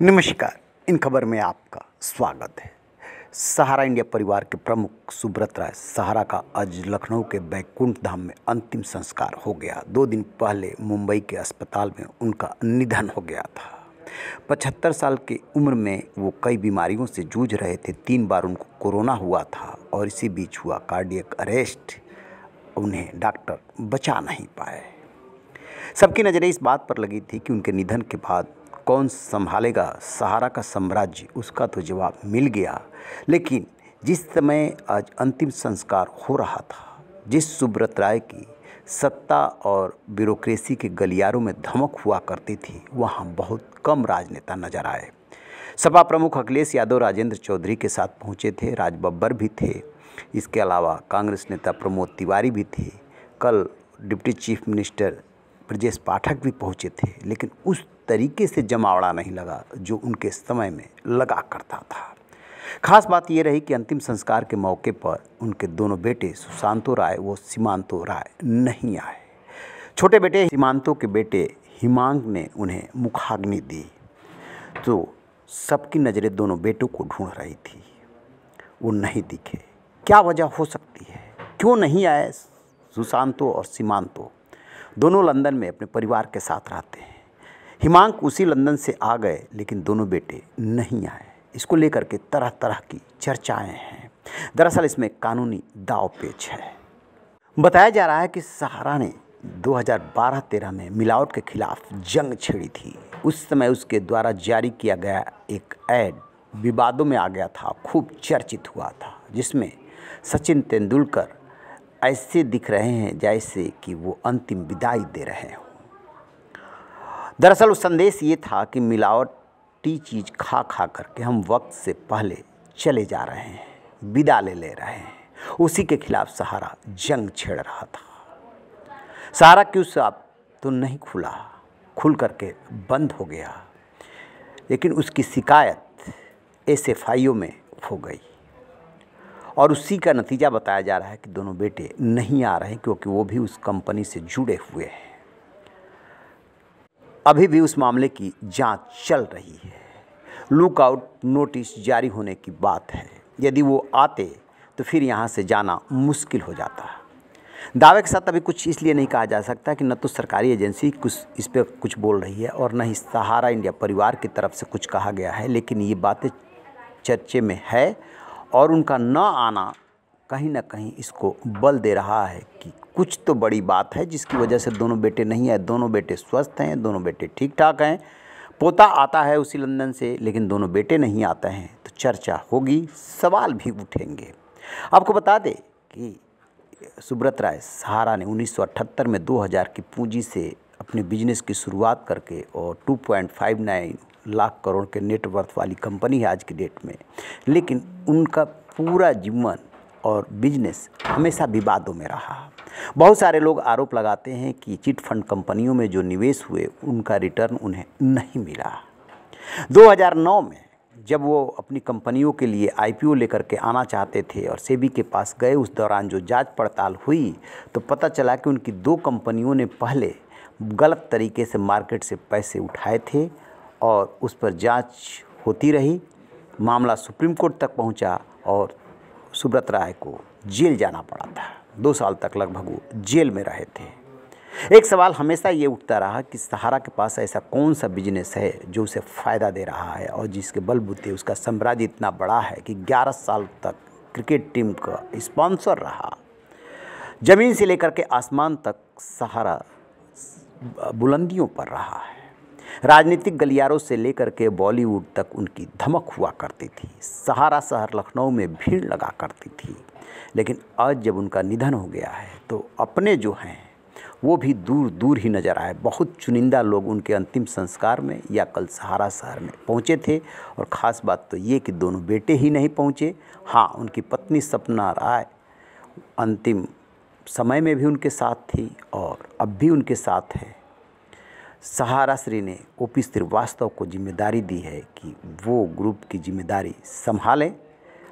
नमस्कार। इन खबर में आपका स्वागत है। सहारा इंडिया परिवार के प्रमुख सुब्रत राय सहारा का आज लखनऊ के बैकुंठ धाम में अंतिम संस्कार हो गया। 2 दिन पहले मुंबई के अस्पताल में उनका निधन हो गया था। 75 साल की उम्र में वो कई बीमारियों से जूझ रहे थे। 3 बार उनको कोरोना हुआ था और इसी बीच हुआ कार्डियक अरेस्ट। उन्हें डॉक्टर बचा नहीं पाए। सबकी नज़रें इस बात पर लगी थी कि उनके निधन के बाद कौन संभालेगा सहारा का साम्राज्य। उसका तो जवाब मिल गया। लेकिन जिस समय आज अंतिम संस्कार हो रहा था, जिस सुब्रत राय की सत्ता और ब्यूरोक्रेसी के गलियारों में धमक हुआ करती थी, वहाँ बहुत कम राजनेता नजर आए। सपा प्रमुख अखिलेश यादव राजेंद्र चौधरी के साथ पहुँचे थे, राज बब्बर भी थे। इसके अलावा कांग्रेस नेता प्रमोद तिवारी भी थे। कल deputy chief minister Brajesh Pathak भी पहुँचे थे, लेकिन उस तरीके से जमावड़ा नहीं लगा जो उनके समय में लगा करता था। खास बात यह रही कि अंतिम संस्कार के मौके पर उनके दोनों बेटे सुशांतो राय व सीमांतो राय नहीं आए। छोटे बेटे सीमांतो के बेटे हिमांक ने उन्हें मुखाग्नि दी, तो सबकी नज़रें दोनों बेटों को ढूंढ रही थी। वो नहीं दिखे। क्या वजह हो सकती है? क्यों नहीं आए सुशांतो और सीमांतो? दोनों लंदन में अपने परिवार के साथ रहते हैं। हिमांक उसी लंदन से आ गए, लेकिन दोनों बेटे नहीं आए। इसको लेकर के तरह तरह की चर्चाएं हैं। दरअसल इसमें कानूनी दांव-पेच है। बताया जा रहा है कि सहारा ने 2012-13 में मिलावट के खिलाफ जंग छेड़ी थी। उस समय उसके द्वारा जारी किया गया एक ऐड विवादों में आ गया था, खूब चर्चित हुआ था, जिसमें सचिन तेंदुलकर ऐसे दिख रहे हैं जैसे कि वो अंतिम विदाई दे रहे हों। दरअसल उस संदेश ये था कि मिलावटी चीज़ खा खा करके हम वक्त से पहले चले जा रहे हैं, विदा ले रहे हैं। उसी के खिलाफ सहारा जंग छेड़ रहा था। सहारा क्यों साहब तो नहीं खुल करके बंद हो गया, लेकिन उसकी शिकायत एसएफआईओ में हो गई और उसी का नतीजा बताया जा रहा है कि दोनों बेटे नहीं आ रहे, क्योंकि वो भी उस कंपनी से जुड़े हुए हैं। अभी भी उस मामले की जांच चल रही है। लुकआउट नोटिस जारी होने की बात है। यदि वो आते तो फिर यहाँ से जाना मुश्किल हो जाता। दावे के साथ अभी कुछ इसलिए नहीं कहा जा सकता कि न तो सरकारी एजेंसी कुछ इस पर कुछ बोल रही है और न ही सहारा इंडिया परिवार की तरफ से कुछ कहा गया है, लेकिन ये बातें चर्चे में है और उनका न आना कहीं ना कहीं इसको बल दे रहा है कि कुछ तो बड़ी बात है, जिसकी वजह से दोनों बेटे नहीं आए। दोनों बेटे स्वस्थ हैं, दोनों बेटे ठीक ठाक हैं। पोता आता है उसी लंदन से, लेकिन दोनों बेटे नहीं आते हैं, तो चर्चा होगी, सवाल भी उठेंगे। आपको बता दें कि सुब्रत राय सहारा ने 1978 में 2000 की पूंजी से अपने बिजनेस की शुरुआत करके और 2.59 लाख करोड़ के नेटवर्थ वाली कंपनी है आज की डेट में, लेकिन उनका पूरा जीवन और बिजनेस हमेशा विवादों में रहा। बहुत सारे लोग आरोप लगाते हैं कि चिट फंड कंपनियों में जो निवेश हुए उनका रिटर्न उन्हें नहीं मिला। 2009 में जब वो अपनी कंपनियों के लिए आईपीओ लेकर के आना चाहते थे और सेबी के पास गए, उस दौरान जो जांच पड़ताल हुई तो पता चला कि उनकी 2 कंपनियों ने पहले गलत तरीके से मार्केट से पैसे उठाए थे और उस पर जांच होती रही। मामला सुप्रीम कोर्ट तक पहुंचा और सुब्रत राय को जेल जाना पड़ा था। 2 साल तक लगभग वो जेल में रहे थे। एक सवाल हमेशा ये उठता रहा कि सहारा के पास ऐसा कौन सा बिजनेस है जो उसे फ़ायदा दे रहा है और जिसके बलबूते उसका साम्राज्य इतना बड़ा है कि 11 साल तक क्रिकेट टीम का स्पॉन्सर रहा। ज़मीन से लेकर के आसमान तक सहारा बुलंदियों पर रहा है। राजनीतिक गलियारों से लेकर के बॉलीवुड तक उनकी धमक हुआ करती थी। सहारा शहर लखनऊ में भीड़ लगा करती थी। लेकिन आज जब उनका निधन हो गया है तो अपने जो हैं वो भी दूर दूर ही नज़र आए। बहुत चुनिंदा लोग उनके अंतिम संस्कार में या कल सहारा शहर में पहुँचे थे और ख़ास बात तो ये कि दोनों बेटे ही नहीं पहुँचे। हाँ, उनकी पत्नी सपना राय अंतिम समय में भी उनके साथ थी और अब भी उनके साथ है। सहारा श्री ने ओपी श्रीवास्तव को जिम्मेदारी दी है कि वो ग्रुप की जिम्मेदारी संभालें।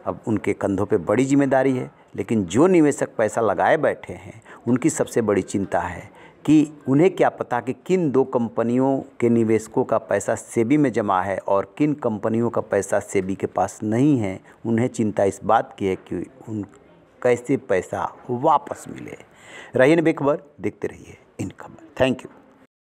अब उनके कंधों पे बड़ी जिम्मेदारी है, लेकिन जो निवेशक पैसा लगाए बैठे हैं उनकी सबसे बड़ी चिंता है कि उन्हें क्या पता कि किन 2 कंपनियों के निवेशकों का पैसा सेबी में जमा है और किन कंपनियों का पैसा सेबी के पास नहीं है। उन्हें चिंता इस बात की है कि उन कैसे पैसा वापस मिले। रहिए बेखबर, देखते रहिए इन खबर। Thank you.